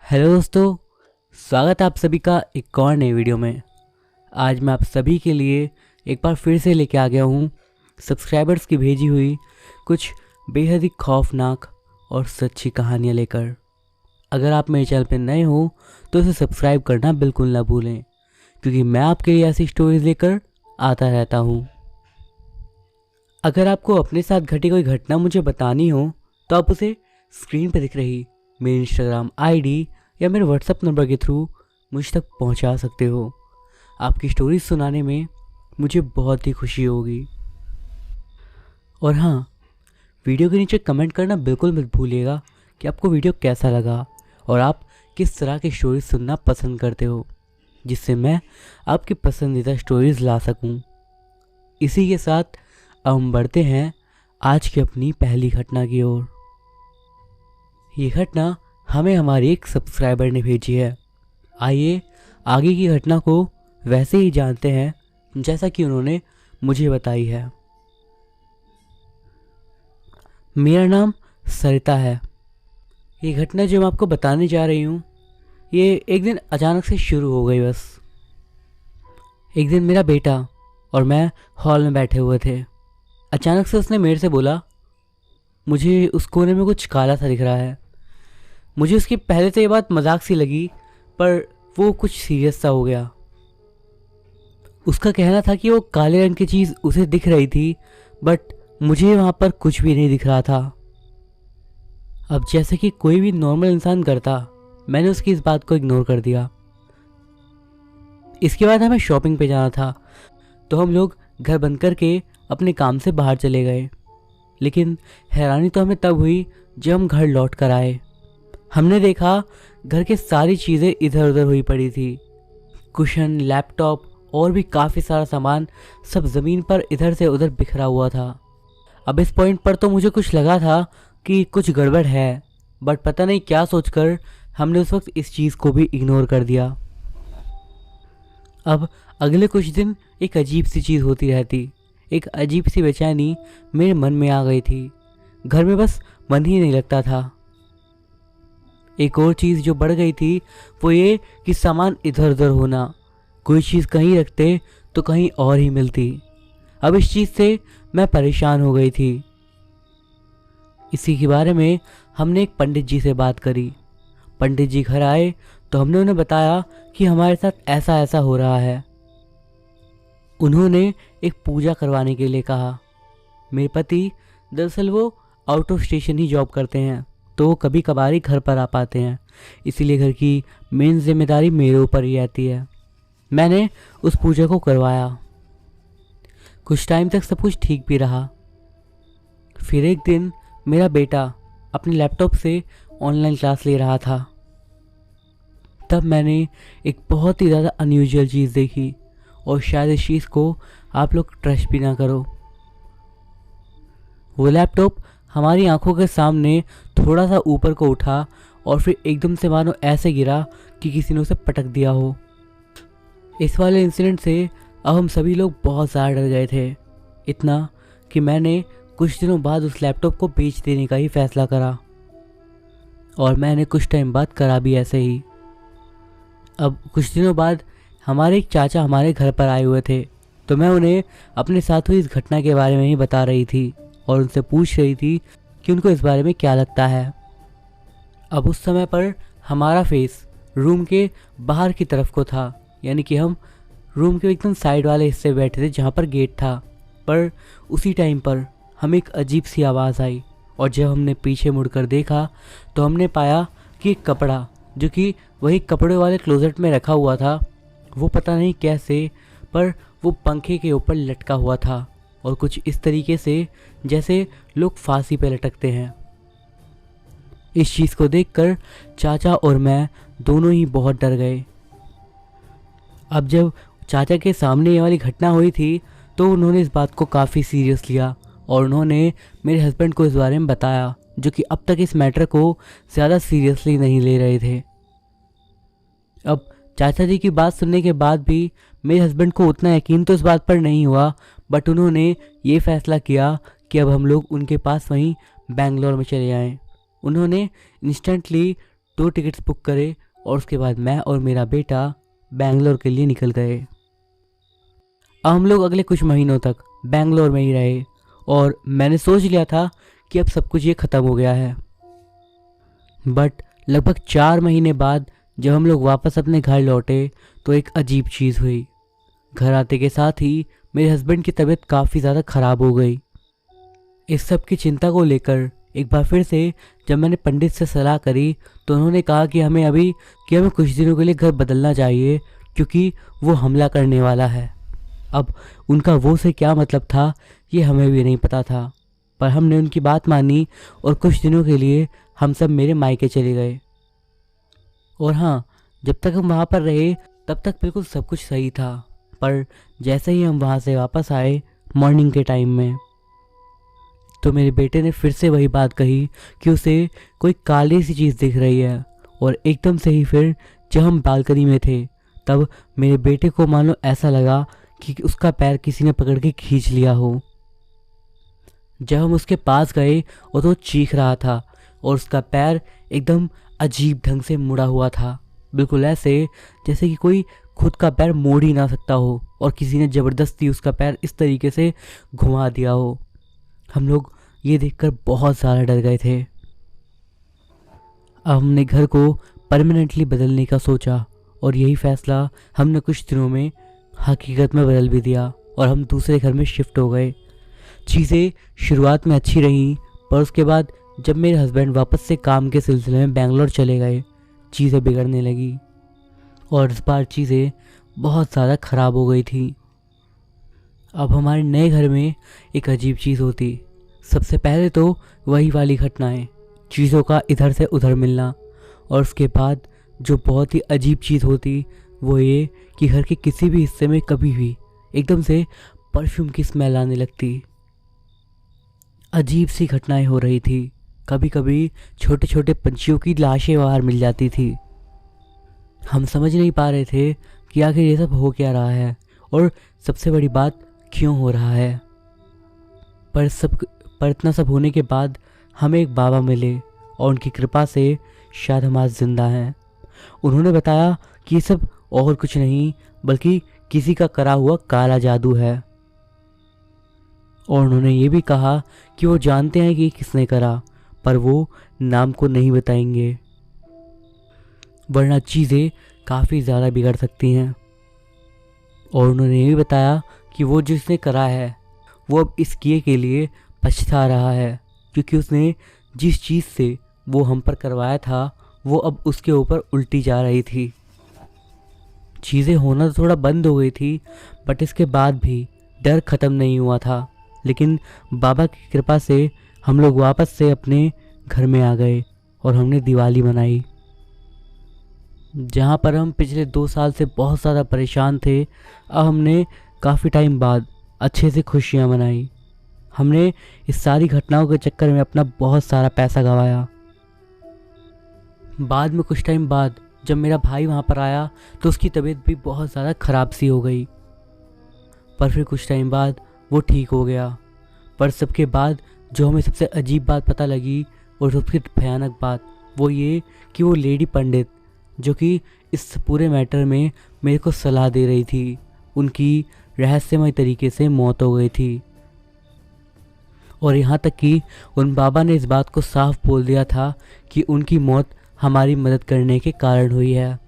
Hello दोस्तों, स्वागत है आप सभी का एक और नई वीडियो में। आज मैं आप सभी के लिए एक बार फिर से लेके आ गया हूँ सब्सक्राइबर्स की भेजी हुई कुछ बेहद ही खौफनाक और सच्ची कहानियाँ लेकर। अगर आप मेरे चैनल पर नए हो तो इसे सब्सक्राइब करना बिल्कुल ना भूलें, क्योंकि मैं आपके लिए ऐसी स्टोरीज लेकर आता रहता हूँ। अगर आपको अपने साथ घटी कोई घटना मुझे बतानी हो तो आप उसे स्क्रीन पर दिख रही मेरी इंस्टाग्राम आईडी या मेरे व्हाट्सएप नंबर के थ्रू मुझ तक पहुंचा सकते हो। आपकी स्टोरी सुनाने में मुझे बहुत ही खुशी होगी। और हाँ, वीडियो के नीचे कमेंट करना बिल्कुल मत भूलिएगा कि आपको वीडियो कैसा लगा और आप किस तरह की स्टोरी सुनना पसंद करते हो, जिससे मैं आपकी पसंदीदा स्टोरीज ला सकूं। इसी के साथ अब हम बढ़ते हैं आज की अपनी पहली घटना की ओर। ये घटना हमें हमारी एक सब्सक्राइबर ने भेजी है। आइए आगे की घटना को वैसे ही जानते हैं जैसा कि उन्होंने मुझे बताई है। मेरा नाम सरिता है। ये घटना जो मैं आपको बताने जा रही हूँ ये एक दिन अचानक से शुरू हो गई। बस एक दिन मेरा बेटा और मैं हॉल में बैठे हुए थे। अचानक से उसने मेरे से बोला, मुझे उस कोने में कुछ काला सा दिख रहा है। मुझे उसकी पहले तो ये बात मजाक सी लगी, पर वो कुछ सीरियस सा हो गया। उसका कहना था कि वो काले रंग की चीज़ उसे दिख रही थी, बट मुझे वहाँ पर कुछ भी नहीं दिख रहा था। अब जैसे कि कोई भी नॉर्मल इंसान करता, मैंने उसकी इस बात को इग्नोर कर दिया। इसके बाद हमें शॉपिंग पे जाना था, तो हम लोग घर बंद करके अपने काम से बाहर चले गए। लेकिन हैरानी तो हमें तब हुई जब हम घर लौट कर आए। हमने देखा घर के सारी चीज़ें इधर उधर हुई पड़ी थी। कुशन, लैपटॉप और भी काफ़ी सारा सामान सब ज़मीन पर इधर से उधर बिखरा हुआ था। अब इस पॉइंट पर तो मुझे कुछ लगा था कि कुछ गड़बड़ है, बट पता नहीं क्या सोचकर हमने उस वक्त इस चीज़ को भी इग्नोर कर दिया। अब अगले कुछ दिन एक अजीब सी चीज़ होती रहती। एक अजीब सी बेचैनी मेरे मन में आ गई थी। घर में बस मन ही नहीं लगता था। एक और चीज़ जो बढ़ गई थी वो ये कि सामान इधर उधर होना। कोई चीज़ कहीं रखते तो कहीं और ही मिलती। अब इस चीज़ से मैं परेशान हो गई थी। इसी के बारे में हमने एक पंडित जी से बात करी। पंडित जी घर आए तो हमने उन्हें बताया कि हमारे साथ ऐसा ऐसा हो रहा है। उन्होंने एक पूजा करवाने के लिए कहा। मेरे पति दरअसल वो out of station he job करते हैं, तो वो कभी कभार ही घर पर आ पाते हैं, इसीलिए घर की मेन जिम्मेदारी मेरे ऊपर ही रहती है। मैंने उस पूजा को करवाया। कुछ टाइम तक सब कुछ ठीक भी रहा। फिर एक दिन मेरा बेटा अपने लैपटॉप से ऑनलाइन क्लास ले रहा था। तब मैंने एक बहुत ही ज़्यादा अनयूजुअल चीज़ देखी, और शायद इस चीज़ को आप लोग ट्रस्ट भी ना करो। वो लैपटॉप हमारी आंखों के सामने थोड़ा सा ऊपर को उठा और फिर एकदम से मानो ऐसे गिरा कि किसी ने उसे पटक दिया हो। इस वाले इंसिडेंट से अब हम सभी लोग बहुत ज़्यादा डर गए थे, इतना कि मैंने कुछ दिनों बाद उस लैपटॉप को बेच देने का ही फैसला करा। और मैंने कुछ टाइम बाद करा भी ऐसे ही। अब कुछ दिनों बाद हमारे एक चाचा हमारे घर पर आए हुए थे, तो मैं उन्हें अपने साथ हुई इस घटना के बारे में ही बता रही थी और उनसे पूछ रही थी कि उनको इस बारे में क्या लगता है। अब उस समय पर हमारा फेस रूम के बाहर की तरफ को था, यानी कि हम रूम के एकदम साइड वाले हिस्से बैठे थे जहाँ पर गेट था। पर उसी टाइम पर हमें एक अजीब सी आवाज़ आई, और जब हमने पीछे मुड़कर देखा तो हमने पाया कि एक कपड़ा जो कि वही कपड़े वाले क्लोजेट में रखा हुआ था, वो पता नहीं कैसे पर वो पंखे के ऊपर लटका हुआ था, और कुछ इस तरीके से जैसे लोग फांसी पे लटकते हैं। इस चीज़ को देखकर चाचा और मैं दोनों ही बहुत डर गए। अब जब चाचा के सामने ये वाली घटना हुई थी तो उन्होंने इस बात को काफ़ी सीरियस लिया, और उन्होंने मेरे हस्बैंड को इस बारे में बताया, जो कि अब तक इस मैटर को ज़्यादा सीरियसली नहीं ले रहे थे। अब चाचा जी की बात सुनने के बाद भी मेरे हस्बैंड को उतना यकीन तो इस बात पर नहीं हुआ, बट उन्होंने ये फैसला किया कि अब हम लोग उनके पास वहीं बेंगलोर में चले आएँ। उन्होंने इंस्टेंटली 2 टिकट्स बुक करे और उसके बाद मैं और मेरा बेटा बैंगलोर के लिए निकल गए। अब हम लोग अगले कुछ महीनों तक बैंगलोर में ही रहे और मैंने सोच लिया था कि अब सब कुछ ये ख़त्म हो गया है। बट लगभग 4 महीने बाद जब हम लोग वापस अपने घर लौटे तो एक अजीब चीज़ हुई। घर आते के साथ ही मेरे हस्बैंड की तबीयत काफ़ी ज़्यादा ख़राब हो गई। इस सब की चिंता को लेकर एक बार फिर से जब मैंने पंडित से सलाह करी तो उन्होंने कहा कि हमें कुछ दिनों के लिए घर बदलना चाहिए क्योंकि वो हमला करने वाला है। अब उनका वो से क्या मतलब था ये हमें भी नहीं पता था, पर हमने उनकी बात मानी और कुछ दिनों के लिए हम सब मेरे मायके चले गए। और हाँ, जब तक हम वहाँ पर रहे तब तक बिल्कुल सब कुछ सही था, पर जैसे ही हम वहाँ से वापस आए मॉर्निंग के टाइम में तो मेरे बेटे ने फिर से वही बात कही कि उसे कोई काली सी चीज़ दिख रही है। और एकदम से ही फिर जब हम बालकनी में थे तब मेरे बेटे को मानो ऐसा लगा कि उसका पैर किसी ने पकड़ के खींच लिया हो। जब हम उसके पास गए और तो चीख रहा था और उसका पैर एकदम अजीब ढंग से मुड़ा हुआ था, बिल्कुल ऐसे जैसे कि कोई खुद का पैर मोड़ ही ना सकता हो और किसी ने ज़बरदस्ती उसका पैर इस तरीके से घुमा दिया हो। हम लोग ये देखकर बहुत ज़्यादा डर गए थे। अब हमने घर को परमानेंटली बदलने का सोचा और यही फैसला हमने कुछ दिनों में हकीकत में बदल भी दिया और हम दूसरे घर में शिफ्ट हो गए। चीज़ें शुरुआत में अच्छी रहीं, पर उसके बाद जब मेरे हस्बैंड वापस से काम के सिलसिले में बैंगलोर चले गए चीज़ें बिगड़ने लगी और इस बार चीज़ें बहुत ज़्यादा ख़राब हो गई थी। अब हमारे नए घर में एक अजीब चीज़ होती। सबसे पहले तो वही वाली घटनाएं, चीज़ों का इधर से उधर मिलना, और उसके बाद जो बहुत ही अजीब चीज़ होती वो ये कि घर के किसी भी हिस्से में कभी भी एकदम से परफ्यूम की स्मेल आने लगती। अजीब सी घटनाएं हो रही थी। कभी कभी छोटे छोटे पंछियों की लाशें बाहर मिल जाती थी। हम समझ नहीं पा रहे थे कि आखिर ये सब हो क्या रहा है और सबसे बड़ी बात क्यों हो रहा है। पर इतना सब होने के बाद हमें एक बाबा मिले और उनकी कृपा से शायद हम आज जिंदा हैं। उन्होंने बताया कि ये सब और कुछ नहीं बल्कि किसी का करा हुआ काला जादू है, और उन्होंने ये भी कहा कि वो जानते हैं कि किसने करा, पर वो नाम को नहीं बताएंगे वरना चीज़ें काफ़ी ज़्यादा बिगड़ सकती हैं। और उन्होंने ये भी बताया कि वो जिसने करा है वो अब इस किए के लिए पछता रहा है क्योंकि उसने जिस चीज़ से वो हम पर करवाया था वो अब उसके ऊपर उल्टी जा रही थी। चीज़ें होना तो थोड़ा बंद हो गई थी, बट इसके बाद भी डर ख़त्म नहीं हुआ था। लेकिन बाबा की कृपा से हम लोग वापस से अपने घर में आ गए और हमने दिवाली मनाई। जहाँ पर हम पिछले 2 साल से बहुत ज़्यादा परेशान थे, अब हमने काफ़ी टाइम बाद अच्छे से खुशियाँ मनाई। हमने इस सारी घटनाओं के चक्कर में अपना बहुत सारा पैसा गंवाया। बाद में कुछ टाइम बाद जब मेरा भाई वहाँ पर आया तो उसकी तबीयत भी बहुत ज़्यादा ख़राब सी हो गई, पर फिर कुछ टाइम बाद वो ठीक हो गया। पर सबके बाद जो हमें सबसे अजीब बात पता लगी और सबसे भयानक बात वो ये कि वो लेडी पंडित जो कि इस पूरे मैटर में मेरे को सलाह दे रही थी, उनकी रहस्यमय तरीके से मौत हो गई थी। और यहाँ तक कि उन बाबा ने इस बात को साफ बोल दिया था कि उनकी मौत हमारी मदद करने के कारण हुई है।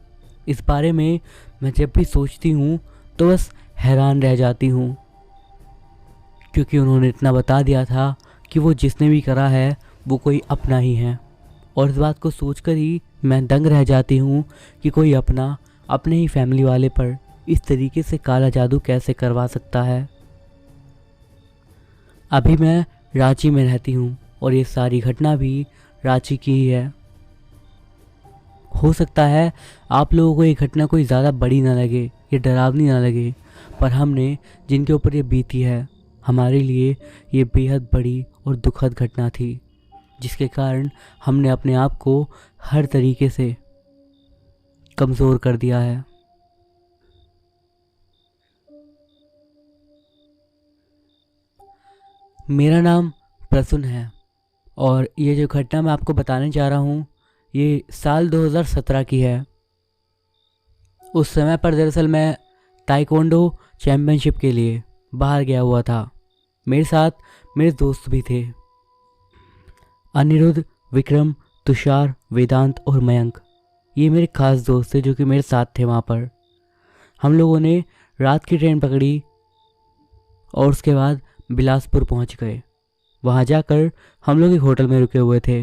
इस बारे में मैं जब भी सोचती हूँ तो बस हैरान रह जाती हूँ, क्योंकि उन्होंने इतना बता दिया था कि वो जिसने भी करा है वो कोई अपना ही है। और इस बात को सोचकर ही मैं दंग रह जाती हूँ कि कोई अपना अपने ही फैमिली वाले पर इस तरीके से काला जादू कैसे करवा सकता है। अभी मैं रांची में रहती हूँ और ये सारी घटना भी रांची की ही है। हो सकता है आप लोगों को ये घटना कोई ज़्यादा बड़ी ना लगे, ये डरावनी ना लगे, पर हमने जिनके ऊपर ये बीती है हमारे लिए ये बेहद बड़ी और दुखद घटना थी, जिसके कारण हमने अपने आप को हर तरीके से कमज़ोर कर दिया है। मेरा नाम प्रसून है और ये जो घटना मैं आपको बताने जा रहा हूँ ये साल 2017 की है। उस समय पर दरअसल मैं ताइक्वांडो चैम्पियनशिप के लिए बाहर गया हुआ था। मेरे साथ मेरे दोस्त भी थे, अनिरुद्ध, विक्रम, तुषार, वेदांत और मयंक। ये मेरे खास दोस्त थे जो कि मेरे साथ थे वहाँ पर। हम लोगों ने रात की ट्रेन पकड़ी और उसके बाद बिलासपुर पहुँच गए। वहाँ जाकर हम लोग एक होटल में रुके हुए थे।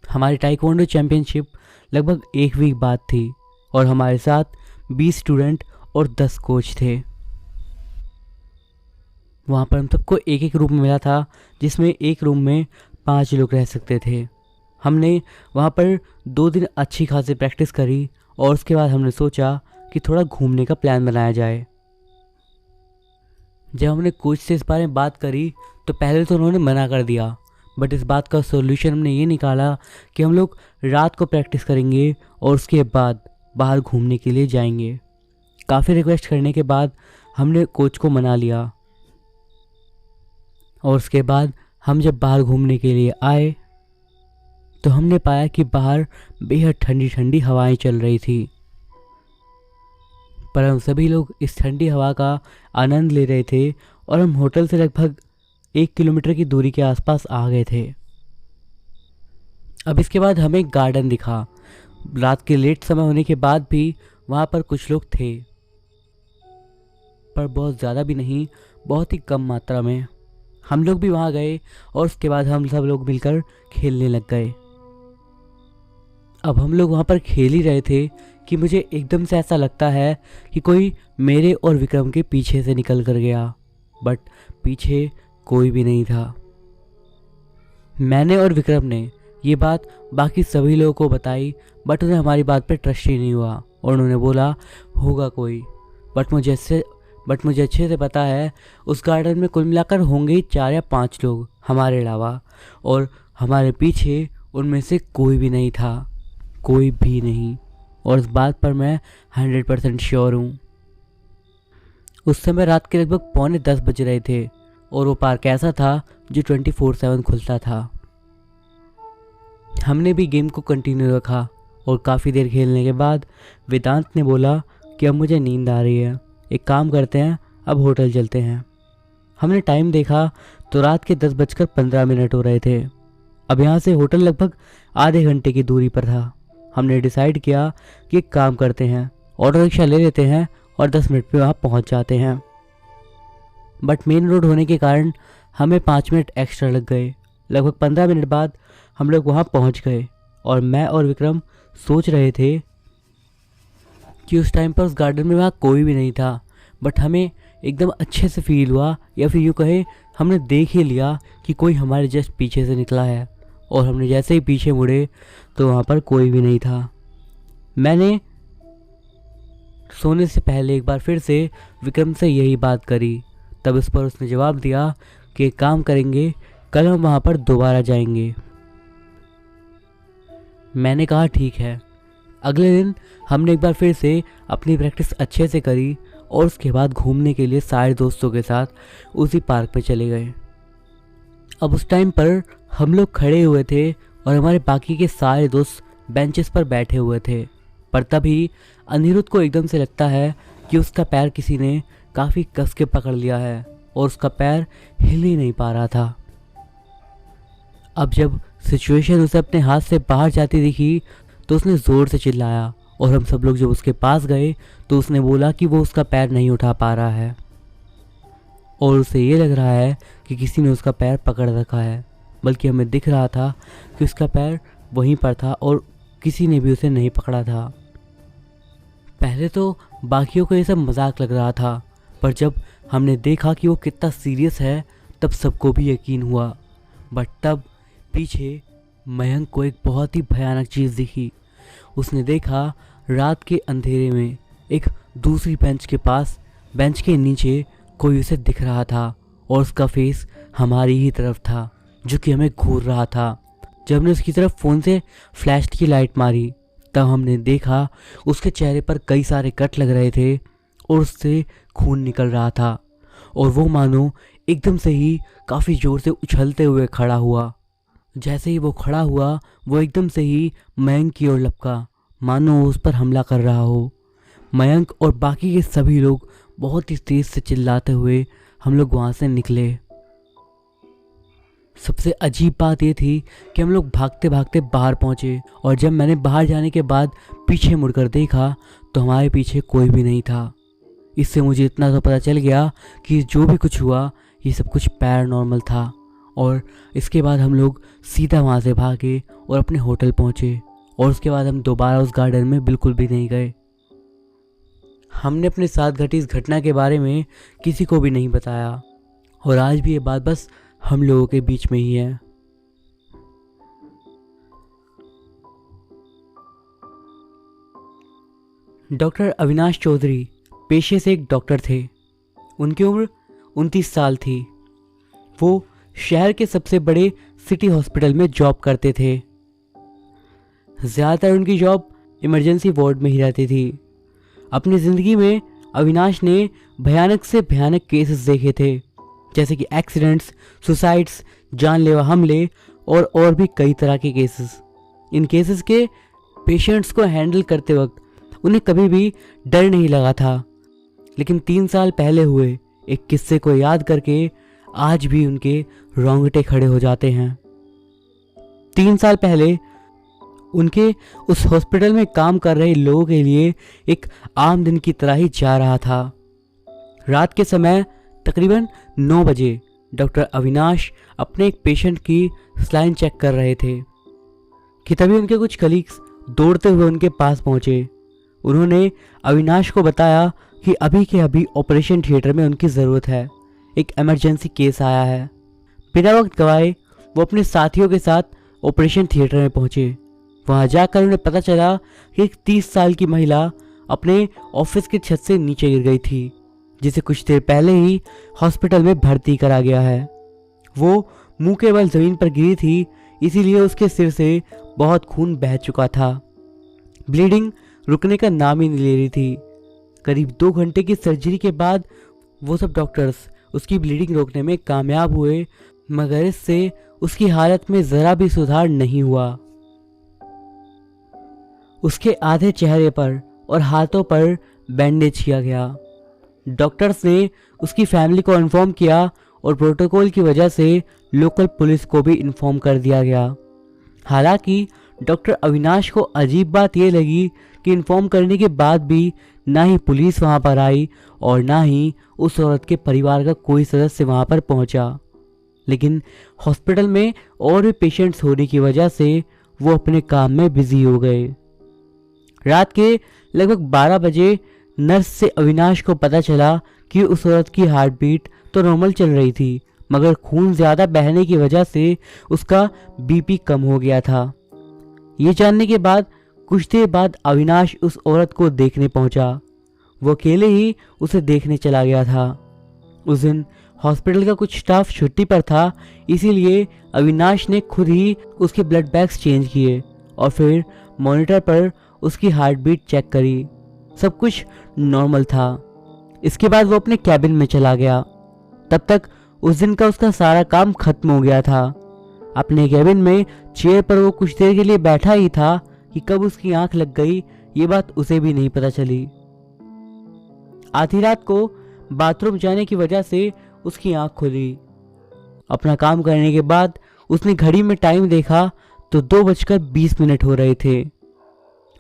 हमारी ताइक्वांडो चैम्पियनशिप लगभग एक वीक बाद थी और हमारे साथ 20 स्टूडेंट और 10 कोच थे। वहाँ पर हम सबको एक एक रूम मिला था, जिसमें एक रूम में 5 लोग रह सकते थे। हमने वहाँ पर 2 दिन अच्छी खासी प्रैक्टिस करी और उसके बाद हमने सोचा कि थोड़ा घूमने का प्लान बनाया जाए। जब हमने कोच से इस बारे में बात करी तो पहले तो उन्होंने मना कर दिया, बट इस बात का सॉल्यूशन हमने ये निकाला कि हम लोग रात को प्रैक्टिस करेंगे और उसके बाद बाहर घूमने के लिए जाएंगे। काफ़ी रिक्वेस्ट करने के बाद हमने कोच को मना लिया और उसके बाद हम जब बाहर घूमने के लिए आए तो हमने पाया कि बाहर बेहद ठंडी ठंडी हवाएं चल रही थी, पर हम सभी लोग इस ठंडी हवा का आनंद ले रहे थे और हम होटल से लगभग 1 किलोमीटर की दूरी के आसपास आ गए थे। अब इसके बाद हमें एक गार्डन दिखा। रात के लेट समय होने के बाद भी वहाँ पर कुछ लोग थे, पर बहुत ज़्यादा भी नहीं, बहुत ही कम मात्रा में। हम लोग भी वहाँ गए और उसके बाद हम सब लोग मिलकर खेलने लग गए। अब हम लोग वहाँ पर खेल ही रहे थे कि मुझे एकदम से ऐसा लगता है कि कोई मेरे और विक्रम के पीछे से निकल कर गया, बट पीछे कोई भी नहीं था। मैंने और विक्रम ने ये बात बाकी सभी लोगों को बताई, बट उन्हें हमारी बात पे ट्रस्ट ही नहीं हुआ और उन्होंने बोला होगा कोई। बट मुझे अच्छे से पता है उस गार्डन में कुल मिलाकर होंगे 4 या 5 लोग हमारे अलावा, और हमारे पीछे उनमें से कोई भी नहीं था, कोई भी नहीं। और इस बात पर मैं 100% श्योर हूँ। उस समय रात के लगभग 9:45 बज रहे थे और वो पार्क ऐसा था जो 24/7 खुलता था। हमने भी गेम को कंटिन्यू रखा और काफ़ी देर खेलने के बाद वेदांत ने बोला कि अब मुझे नींद आ रही है, एक काम करते हैं, अब होटल चलते हैं। हमने टाइम देखा तो रात के 10:15 हो रहे थे। अब यहाँ से होटल लगभग आधे घंटे की दूरी पर था। हमने डिसाइड किया कि एक काम करते हैं, ऑटो रिक्शा ले लेते हैं और 10 मिनट में वहाँ पहुँच जाते हैं। बट मेन रोड होने के कारण हमें 5 मिनट एक्स्ट्रा लग गए। लगभग 15 मिनट बाद हम लोग वहाँ पहुँच गए और मैं और विक्रम सोच रहे थे कि उस टाइम पर उस गार्डन में वहाँ कोई भी नहीं था, बट हमें एकदम अच्छे से फील हुआ, या फिर यूँ कहे हमने देख ही लिया कि कोई हमारे जस्ट पीछे से निकला है। और हमने जैसे ही पीछे मुड़े तो वहाँ पर कोई भी नहीं था। मैंने सोने से पहले एक बार फिर से विक्रम से यही बात करी, तब इस पर उसने जवाब दिया कि एक काम करेंगे, कल हम वहाँ पर दोबारा जाएंगे। मैंने कहा ठीक है। अगले दिन हमने एक बार फिर से अपनी प्रैक्टिस अच्छे से करी और उसके बाद घूमने के लिए सारे दोस्तों के साथ उसी पार्क पे चले गए। अब उस टाइम पर हम लोग खड़े हुए थे और हमारे बाकी के सारे दोस्त बेंचेस पर बैठे हुए थे, पर तभी अनिरुद्ध को एकदम से लगता है कि उसका पैर किसी ने काफ़ी कस के पकड़ लिया है और उसका पैर हिल ही नहीं पा रहा था। अब जब सिचुएशन उसे अपने हाथ से बाहर जाती दिखी तो उसने ज़ोर से चिल्लाया और हम सब लोग जब उसके पास गए तो उसने बोला कि वो उसका पैर नहीं उठा पा रहा है और उसे ये लग रहा है कि किसी ने उसका पैर पकड़ रखा है, बल्कि हमें दिख रहा था कि उसका पैर वहीं पर था और किसी ने भी उसे नहीं पकड़ा था। पहले तो बाकियों को ये सब मजाक लग रहा था, पर जब हमने देखा कि वो कितना सीरियस है तब सबको भी यकीन हुआ। बट तब पीछे मयंक को एक बहुत ही भयानक चीज़ दिखी। उसने देखा रात के अंधेरे में एक दूसरी बेंच के पास, बेंच के नीचे कोई उसे दिख रहा था और उसका फेस हमारी ही तरफ था, जो कि हमें घूर रहा था। जब हमने उसकी तरफ फ़ोन से फ्लैश की लाइट मारी तब हमने देखा उसके चेहरे पर कई सारे कट लग रहे थे और उससे खून निकल रहा था और वो मानो एकदम से ही काफ़ी ज़ोर से उछलते हुए खड़ा हुआ जैसे ही वो खड़ा हुआ, वो एकदम से ही मयंक की ओर लपका, मानो वो उस पर हमला कर रहा हो। मयंक और बाकी के सभी लोग बहुत ही तेज से चिल्लाते हुए हम लोग वहाँ से निकले। सबसे अजीब बात ये थी कि हम लोग भागते भागते बाहर पहुँचे, और जब मैंने बाहर जाने के बाद पीछे मुड़कर देखा तो हमारे पीछे कोई भी नहीं था। इससे मुझे इतना तो पता चल गया कि जो भी कुछ हुआ ये सब कुछ पैरानॉर्मल था। और इसके बाद हम लोग सीधा वहाँ से भागे और अपने होटल पहुँचे, और उसके बाद हम दोबारा उस गार्डन में बिल्कुल भी नहीं गए। हमने अपने साथ घटी इस घटना के बारे में किसी को भी नहीं बताया, और आज भी ये बात बस हम लोगों के बीच में ही है। डॉक्टर अविनाश चौधरी पेशे से एक डॉक्टर थे। उनकी उम्र 29 साल थी। वो शहर के सबसे बड़े सिटी हॉस्पिटल में जॉब करते थे। ज़्यादातर उनकी जॉब इमरजेंसी वार्ड में ही रहती थी। अपनी ज़िंदगी में अविनाश ने भयानक से भयानक केसेस देखे थे, जैसे कि एक्सीडेंट्स, सुसाइड्स, जानलेवा हमले और भी कई तरह के केसेस। इन केसेस के पेशेंट्स को हैंडल करते वक्त उन्हें कभी भी डर नहीं लगा था, लेकिन 3 साल पहले हुए एक किस्से को याद करके आज भी उनके रोंगटे खड़े हो जाते हैं। 3 साल पहले उनके उस हॉस्पिटल में काम कर रहे लोगों के लिए एक आम दिन की तरह ही जा रहा था। रात के समय तकरीबन 9 बजे डॉक्टर अविनाश अपने एक पेशेंट की सलाइन चेक कर रहे थे कि तभी उनके कुछ कलीग्स दौड़ते हुए उनके पास पहुंचे। उन्होंने अविनाश को बताया कि अभी के अभी ऑपरेशन थिएटर में उनकी ज़रूरत है, एक इमरजेंसी केस आया है। बिना वक्त गवाए वो अपने साथियों के साथ ऑपरेशन थिएटर में पहुंचे। वहां जाकर उन्हें पता चला कि एक 30 साल की महिला अपने ऑफिस के छत से नीचे गिर गई थी, जिसे कुछ देर पहले ही हॉस्पिटल में भर्ती करा गया है। वो मुंह के बल ज़मीन पर गिरी थी, इसीलिए उसके सिर से बहुत खून बह चुका था। ब्लीडिंग रुकने का नाम ही नहीं ले रही थी। करीब 2 घंटे की सर्जरी के बाद वो सब डॉक्टर्स उसकी ब्लीडिंग रोकने में कामयाब हुए, मगर इससे उसकी हालत में ज़रा भी सुधार नहीं हुआ। उसके आधे चेहरे पर और हाथों पर बैंडेज किया गया। डॉक्टर्स ने उसकी फैमिली को इन्फॉर्म किया और प्रोटोकॉल की वजह से लोकल पुलिस को भी इन्फॉर्म कर दिया गया। हालांकि डॉक्टर अविनाश को अजीब बात यह लगी कि इन्फॉर्म करने के बाद भी ना ही पुलिस वहां पर आई और ना ही उस औरत के परिवार का कोई सदस्य वहां पर पहुंचा। लेकिन हॉस्पिटल में और भी पेशेंट्स होने की वजह से वो अपने काम में बिजी हो गए। रात के लगभग 12 बजे नर्स से अविनाश को पता चला कि उस औरत की हार्ट बीट तो नॉर्मल चल रही थी, मगर खून ज़्यादा बहने की वजह से उसका बीपी कम हो गया था। ये जानने के बाद कुछ देर बाद अविनाश उस औरत को देखने पहुंचा। वो अकेले ही उसे देखने चला गया था। उस दिन हॉस्पिटल का कुछ स्टाफ छुट्टी पर था, इसीलिए अविनाश ने खुद ही उसके ब्लड बैग्स चेंज किए और फिर मॉनिटर पर उसकी हार्ट बीट चेक करी। सब कुछ नॉर्मल था। इसके बाद वो अपने कैबिन में चला गया। तब तक उस दिन का उसका सारा काम खत्म हो गया था। अपने कैबिन में चेयर पर वो कुछ देर के लिए बैठा ही था कि कब उसकी आंख लग गई, ये बात उसे भी नहीं पता चली। आधी रात को बाथरूम जाने की वजह से उसकी आंख खुली। अपना काम करने के बाद उसने घड़ी में टाइम देखा तो 2:20 हो रहे थे।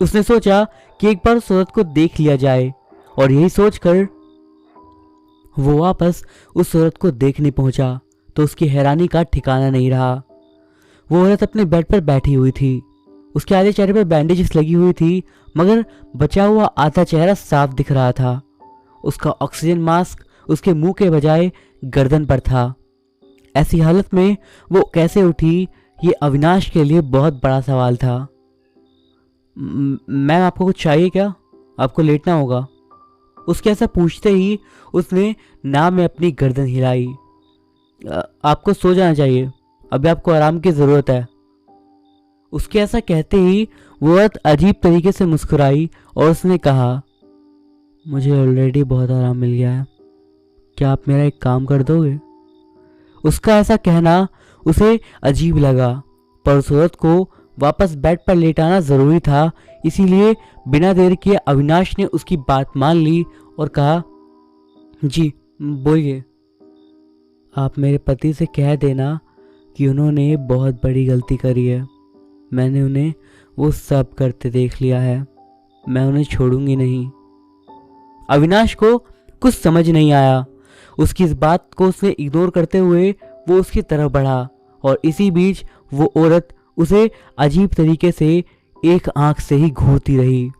उसने सोचा कि एक बार उस औरत को देख लिया जाए, और यही सोचकर वो वापस उस औरत को देखने पहुंचा तो उसकी हैरानी का ठिकाना नहीं रहा। वो औरत अपने बेड पर बैठी हुई थी। उसके आधे चेहरे पर बैंडेजेस लगी हुई थी, मगर बचा हुआ आधा चेहरा साफ दिख रहा था। उसका ऑक्सीजन मास्क उसके मुंह के बजाय गर्दन पर था। ऐसी हालत में वो कैसे उठी, ये अविनाश के लिए बहुत बड़ा सवाल था। मैम, आपको कुछ चाहिए क्या? आपको लेटना होगा। उसके ऐसा पूछते ही उसने ना में अपनी गर्दन हिलाई। आपको सो जाना चाहिए, अभी आपको आराम की ज़रूरत है। उसके ऐसा कहते ही वो औरत अजीब तरीके से मुस्कुराई और उसने कहा, मुझे ऑलरेडी बहुत आराम मिल गया है, क्या आप मेरा एक काम कर दोगे? उसका ऐसा कहना उसे अजीब लगा, पर उस औरत को वापस बेड पर लेटाना ज़रूरी था, इसीलिए बिना देर किए अविनाश ने उसकी बात मान ली और कहा, जी बोलिए। आप मेरे पति से कह देना कि उन्होंने बहुत बड़ी गलती करी है। मैंने उन्हें वो सब करते देख लिया है। मैं उन्हें छोड़ूंगी नहीं। अविनाश को कुछ समझ नहीं आया। उसकी इस बात को उसने इग्नोर करते हुए वो उसकी तरफ बढ़ा और इसी बीच वो औरत उसे अजीब तरीके से एक आंख से ही घूरती रही।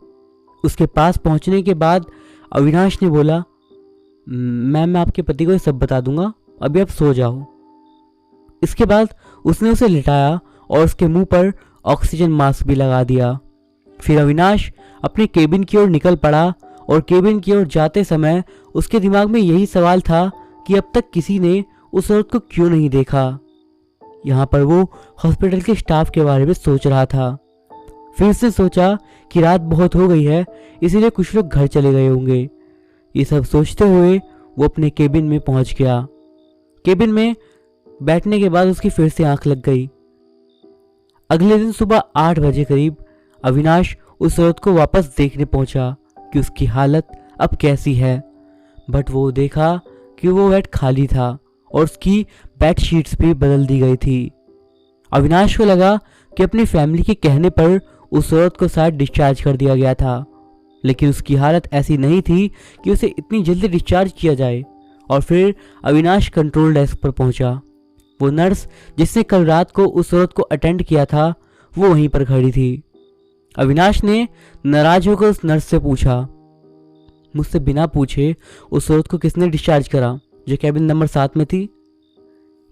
उसके पास पहुंचने के बाद अविनाश ने बोला, मैं आपके पति को ये सब बता दूंगा, अभी आप सो जाओ। इसके बाद उसने उसे लिटाया और उसके मुंह पर ऑक्सीजन मास्क भी लगा दिया। फिर अविनाश अपने केबिन की ओर निकल पड़ा और केबिन की ओर जाते समय उसके दिमाग में यही सवाल था कि अब तक किसी ने उस औरत को क्यों नहीं देखा। यहाँ पर वो हॉस्पिटल के स्टाफ के बारे में सोच रहा था। फिर उसने सोचा कि रात बहुत हो गई है, इसीलिए कुछ लोग घर चले गए होंगे। ये सब सोचते हुए वो अपने केबिन में पहुंच गया। केबिन में बैठने के बाद उसकी फिर से आंख लग गई। अगले दिन सुबह 8 बजे करीब अविनाश उस औरत को वापस देखने पहुंचा कि उसकी हालत अब कैसी है, बट वो देखा कि वो बेड खाली था और उसकी बेड शीट्स भी बदल दी गई थी। अविनाश को लगा कि अपनी फैमिली के कहने पर उस औरत को शायद डिस्चार्ज कर दिया गया था, लेकिन उसकी हालत ऐसी नहीं थी कि उसे इतनी जल्दी डिस्चार्ज किया जाए। और फिर अविनाश कंट्रोल डेस्क पर पहुंचा। वो नर्स जिसने कल रात को उस औरत को अटेंड किया था वो वहीं पर खड़ी थी। अविनाश ने नाराज होकर उस नर्स से पूछा, मुझसे बिना पूछे उस औरत को किसने डिस्चार्ज करा जो कैबिन नंबर 7 में थी?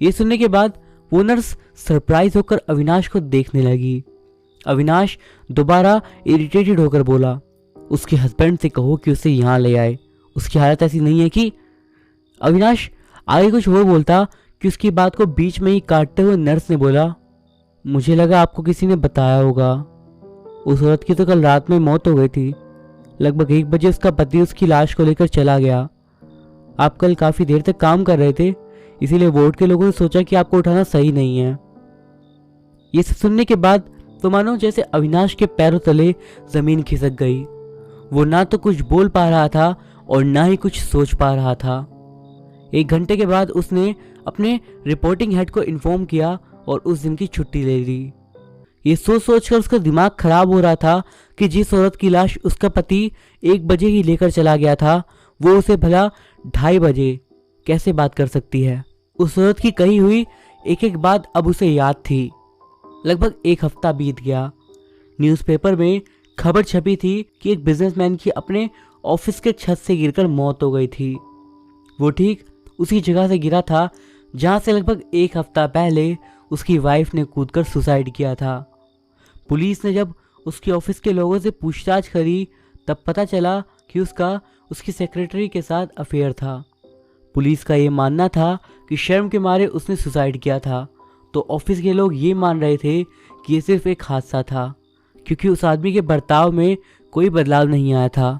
ये सुनने के बाद वो नर्स सरप्राइज होकर अविनाश को देखने लगी। अविनाश दोबारा इरिटेटेड होकर बोला, उसके हस्बैंड से कहो कि उसे यहाँ ले आए, उसकी हालत ऐसी नहीं है कि। अविनाश आगे कुछ और बोलता कि उसकी बात को बीच में ही काटते हुए नर्स ने बोला, मुझे लगा आपको किसी ने बताया होगा। उस औरत की तो कल रात में मौत हो गई थी। लगभग 1 बजे उसका पति उसकी लाश को लेकर चला गया। आप कल काफ़ी देर तक काम कर रहे थे, इसीलिए वार्ड के लोगों ने सोचा कि आपको उठाना सही नहीं है। ये सब सुनने के बाद तो मानो जैसे अविनाश के पैरों तले जमीन खिसक गई। वो ना तो कुछ बोल पा रहा था और ना ही कुछ सोच पा रहा था। 1 घंटे के बाद उसने अपने रिपोर्टिंग हेड को इन्फॉर्म किया और उस दिन की छुट्टी ले ली। ये सोच सोच कर उसका दिमाग खराब हो रहा था कि जिस औरत की लाश उसका पति 1 बजे ही लेकर चला गया था, वो उसे भला 2:30 बजे कैसे बात कर सकती है। उस औरत की कही हुई एक एक बात अब उसे याद थी। लगभग 1 हफ्ता बीत गया। न्यूज़पेपर में खबर छपी थी कि एक बिजनेसमैन की अपने ऑफिस के छत से गिरकर मौत हो गई थी। वो ठीक उसी जगह से गिरा था जहां से लगभग 1 हफ्ता पहले उसकी वाइफ ने कूदकर सुसाइड किया था। पुलिस ने जब उसके ऑफिस के लोगों से पूछताछ करी तब पता चला कि उसका उसकी सेक्रेटरी के साथ अफेयर था। पुलिस का ये मानना था कि शर्म के मारे उसने सुसाइड किया था, तो ऑफिस के लोग ये मान रहे थे कि ये सिर्फ एक हादसा था, क्योंकि उस आदमी के बर्ताव में कोई बदलाव नहीं आया था।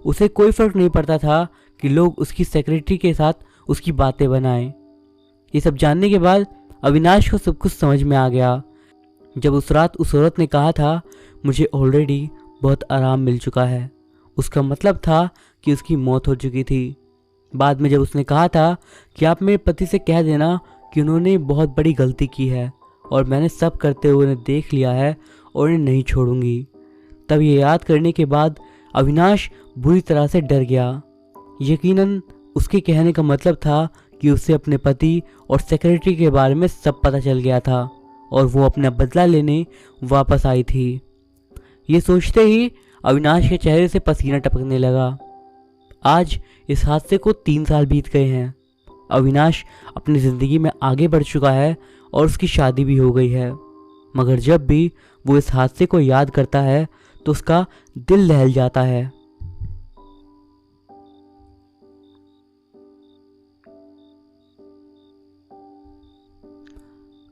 उसे कोई फर्क नहीं पड़ता था कि लोग उसकी सेक्रेटरी के साथ उसकी बातें बनाएं। ये सब जानने के बाद अविनाश को सब कुछ समझ में आ गया। जब उस रात उस औरत ने कहा था, मुझे ऑलरेडी बहुत आराम मिल चुका है, उसका मतलब था कि उसकी मौत हो चुकी थी। बाद में जब उसने कहा था कि आप मेरे पति से कह देना कि उन्होंने बहुत बड़ी गलती की है और मैंने सब करते हुए उन्हें देख लिया है और उन्हें नहीं छोड़ूंगी, तब ये याद करने के बाद अविनाश बुरी तरह से डर गया। यकीनन उसके कहने का मतलब था कि उसे अपने पति और सेक्रेटरी के बारे में सब पता चल गया था और वो अपना बदला लेने वापस आई थी। ये सोचते ही अविनाश के चेहरे से पसीना टपकने लगा। आज इस हादसे को 3 साल बीत गए हैं। अविनाश अपनी ज़िंदगी में आगे बढ़ चुका है और उसकी शादी भी हो गई है, मगर जब भी वो इस हादसे को याद करता है तो उसका दिल दहल जाता है।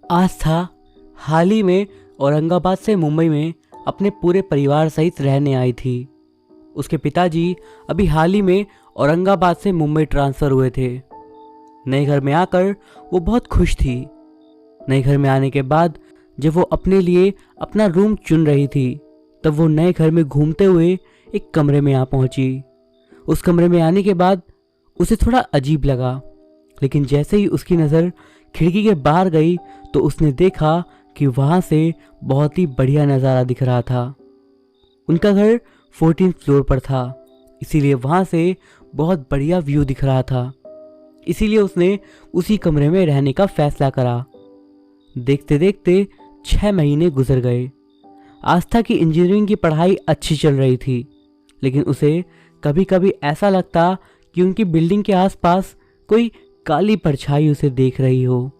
आज था हाल ही में औरंगाबाद से मुंबई में अपने पूरे परिवार सहित रहने आई थी। उसके पिताजी अभी हाल ही में औरंगाबाद से मुंबई ट्रांसफ़र हुए थे। नए घर में आकर वो बहुत खुश थी। नए घर में आने के बाद जब वो अपने लिए अपना रूम चुन रही थी तब वो नए घर में घूमते हुए एक कमरे में आ पहुंची। उस कमरे में आने के बाद उसे थोड़ा अजीब लगा, लेकिन जैसे ही उसकी नज़र खिड़की के बाहर गई तो उसने देखा कि वहाँ से बहुत ही बढ़िया नज़ारा दिख रहा था। उनका घर 14th फ्लोर पर था, इसीलिए वहाँ से बहुत बढ़िया व्यू दिख रहा था। इसीलिए उसने उसी कमरे में रहने का फैसला करा। देखते देखते 6 महीने गुजर गए। आस्था की इंजीनियरिंग की पढ़ाई अच्छी चल रही थी, लेकिन उसे कभी कभी ऐसा लगता कि उनकी बिल्डिंग के आसपास कोई काली परछाई उसे देख रही हो।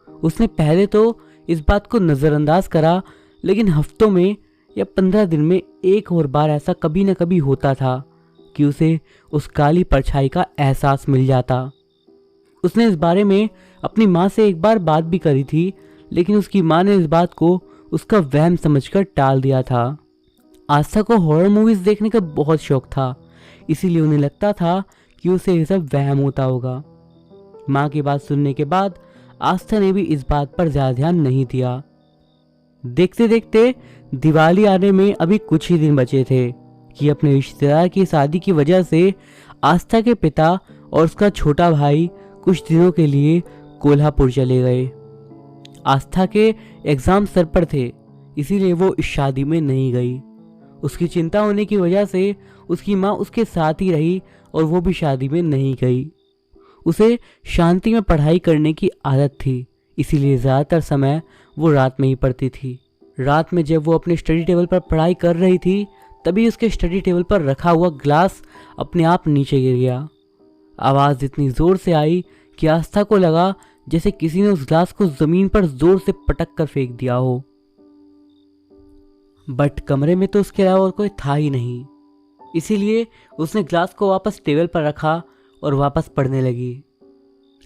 उसने पहले तो इस बात को नज़रअंदाज करा, लेकिन हफ्तों में या 15 दिन में एक और बार ऐसा कभी न कभी होता था कि उसे उस काली परछाई का एहसास मिल जाता। उसने इस बारे में अपनी माँ से एक बार बात भी करी थी, लेकिन उसकी माँ ने इस बात को उसका वहम समझकर टाल दिया था। आस्था को हॉरर मूवीज़ देखने का बहुत शौक था, इसीलिए उन्हें लगता था कि उसे ये सब वहम होता होगा। माँ की बात सुनने के बाद आस्था ने भी इस बात पर ज़्यादा ध्यान नहीं दिया। देखते देखते दिवाली आने में अभी कुछ ही दिन बचे थे कि अपने रिश्तेदार की शादी की वजह से आस्था के पिता और उसका छोटा भाई कुछ दिनों के लिए कोल्हापुर चले गए। आस्था के एग्ज़ाम सर पर थे, इसीलिए वो इस शादी में नहीं गई। उसकी चिंता होने की वजह से उसकी माँ उसके साथ ही रही और वो भी शादी में नहीं गई। उसे शांति में पढ़ाई करने की आदत थी, इसीलिए ज़्यादातर समय वो रात में ही पढ़ती थी। रात में जब वो अपने स्टडी टेबल पर पढ़ाई कर रही थी तभी उसके स्टडी टेबल पर रखा हुआ ग्लास अपने आप नीचे गिर गया। आवाज़ इतनी ज़ोर से आई कि आस्था को लगा जैसे किसी ने उस ग्लास को ज़मीन पर ज़ोर से पटक कर फेंक दिया हो। बट कमरे में तो उसके अलावा और कोई था ही नहीं, इसीलिए उसने ग्लास को वापस टेबल पर रखा और वापस पढ़ने लगी।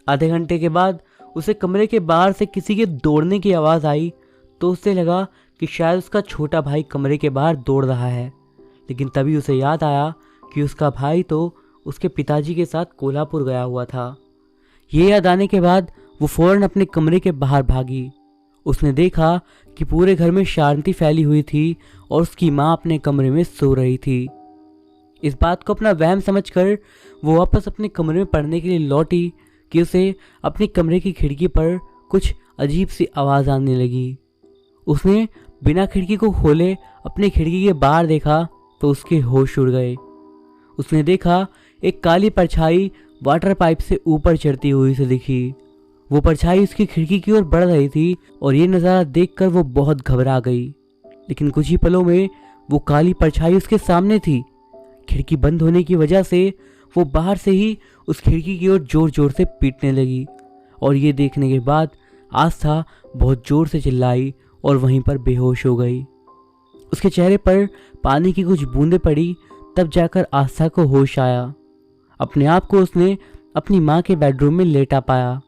आधे घंटे के बाद उसे कमरे के बाहर से किसी के दौड़ने की आवाज़ आई तो उसे लगा कि शायद उसका छोटा भाई कमरे के बाहर दौड़ रहा है, लेकिन तभी उसे याद आया कि उसका भाई तो उसके पिताजी के साथ कोल्हापुर गया हुआ था। ये याद आने के बाद वो फ़ौरन अपने कमरे के बाहर भागी। उसने देखा कि पूरे घर में शांति फैली हुई थी और उसकी माँ अपने कमरे में सो रही थी। इस बात को अपना वहम समझकर वो वापस अपने कमरे में पढ़ने के लिए लौटी कि उसे अपने कमरे की खिड़की पर कुछ अजीब सी आवाज़ आने लगी। उसने बिना खिड़की को खोले अपने खिड़की के बाहर देखा तो उसके होश उड़ गए। उसने देखा एक काली परछाई वाटर पाइप से ऊपर चढ़ती हुई से दिखी। वो परछाई उसकी खिड़की की ओर बढ़ रही थी और ये नज़ारा देखकर वो बहुत घबरा गई, लेकिन कुछ ही पलों में वो काली परछाई उसके सामने थी। खिड़की बंद होने की वजह से वो बाहर से ही उस खिड़की की ओर जोर जोर से पीटने लगी और ये देखने के बाद आस्था बहुत जोर से चिल्लाई और वहीं पर बेहोश हो गई। उसके चेहरे पर पानी की कुछ बूंदें पड़ी, तब जाकर आस्था को होश आया। अपने आप को उसने अपनी माँ के बेडरूम में लेटा पाया।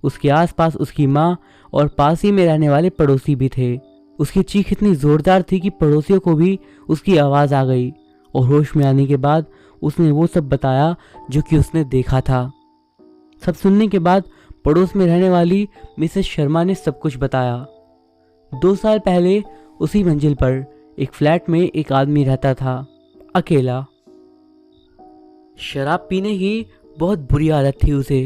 उसके आसपास उसकी माँ और पास ही में रहने वाले पड़ोसी भी थे। उसकी चीख इतनी ज़ोरदार थी कि पड़ोसियों को भी उसकी आवाज़ आ गई और होश में आने के बाद उसने वो सब बताया जो कि उसने देखा था। सब सुनने के बाद पड़ोस में रहने वाली मिसेस शर्मा ने सब कुछ बताया। 2 साल पहले उसी मंजिल पर एक फ्लैट में एक आदमी रहता था, अकेला। शराब पीने की बहुत बुरी आदत थी उसे।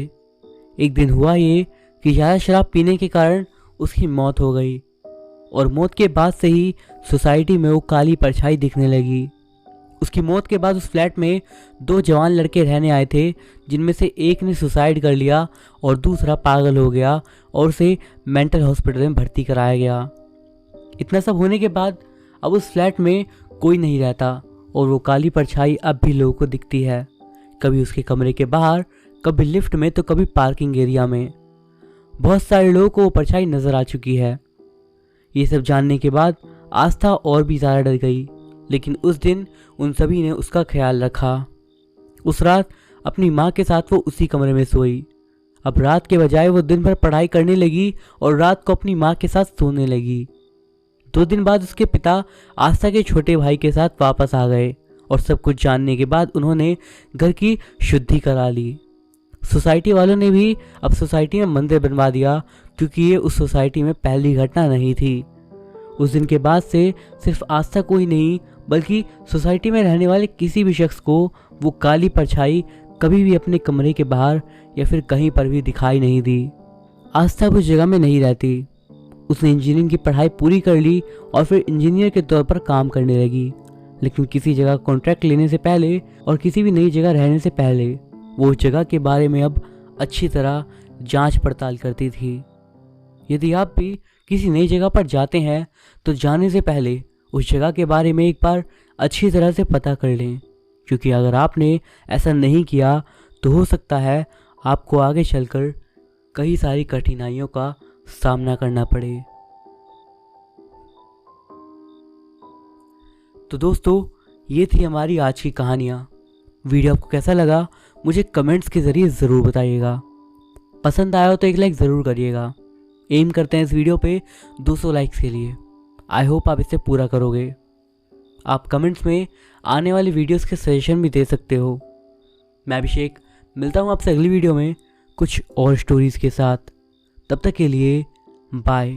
एक दिन हुआ ये कि ज़्यादा शराब पीने के कारण उसकी मौत हो गई और मौत के बाद से ही सोसाइटी में वो काली परछाई दिखने लगी। उसकी मौत के बाद उस फ्लैट में 2 जवान लड़के रहने आए थे, जिनमें से एक ने सुसाइड कर लिया और दूसरा पागल हो गया और उसे मेंटल हॉस्पिटल में भर्ती कराया गया। इतना सब होने के बाद अब उस फ्लैट में कोई नहीं रहता और वो काली परछाई अब भी लोगों को दिखती है, कभी उसके कमरे के बाहर, कभी लिफ्ट में तो कभी पार्किंग एरिया में। बहुत सारे लोगों को वो परछाई नज़र आ चुकी है। ये सब जानने के बाद आस्था और भी ज़्यादा डर गई, लेकिन उस दिन उन सभी ने उसका ख्याल रखा। उस रात अपनी माँ के साथ वो उसी कमरे में सोई। अब रात के बजाय वो दिन भर पढ़ाई करने लगी और रात को अपनी माँ के साथ सोने लगी। 2 दिन बाद उसके पिता आस्था के छोटे भाई के साथ वापस आ गए और सब कुछ जानने के बाद उन्होंने घर की शुद्धि करा ली। सोसाइटी वालों ने भी अब सोसाइटी में मंदिर बनवा दिया, क्योंकि ये उस सोसाइटी में पहली घटना नहीं थी उस दिन के बाद से सिर्फ आस्था को ही नहीं बल्कि सोसाइटी में रहने वाले किसी भी शख्स को वो काली परछाई कभी भी अपने कमरे के बाहर या फिर कहीं पर भी दिखाई नहीं दी। आस्था उस जगह में नहीं रहती। उसने इंजीनियरिंग की पढ़ाई पूरी कर ली और फिर इंजीनियर के तौर पर काम करने लगी, लेकिन किसी जगह कॉन्ट्रैक्ट लेने से पहले और किसी भी नई जगह रहने से पहले वो उस जगह के बारे में अब अच्छी तरह जांच पड़ताल करती थी। यदि आप भी किसी नई जगह पर जाते हैं तो जाने से पहले उस जगह के बारे में एक बार अच्छी तरह से पता कर लें, क्योंकि अगर आपने ऐसा नहीं किया तो हो सकता है आपको आगे चलकर कई सारी कठिनाइयों का सामना करना पड़े। तो दोस्तों, ये थी हमारी आज की कहानियाँ। वीडियो आपको कैसा लगा मुझे कमेंट्स के ज़रिए ज़रूर बताइएगा। पसंद आया हो तो एक लाइक ज़रूर करिएगा। एम करते हैं इस वीडियो पे 200 लाइक्स के लिए। आई होप आप इसे पूरा करोगे। आप कमेंट्स में आने वाली वीडियोस के सजेशन भी दे सकते हो। मैं अभिषेक मिलता हूँ आपसे अगली वीडियो में कुछ और स्टोरीज़ के साथ। तब तक के लिए बाय।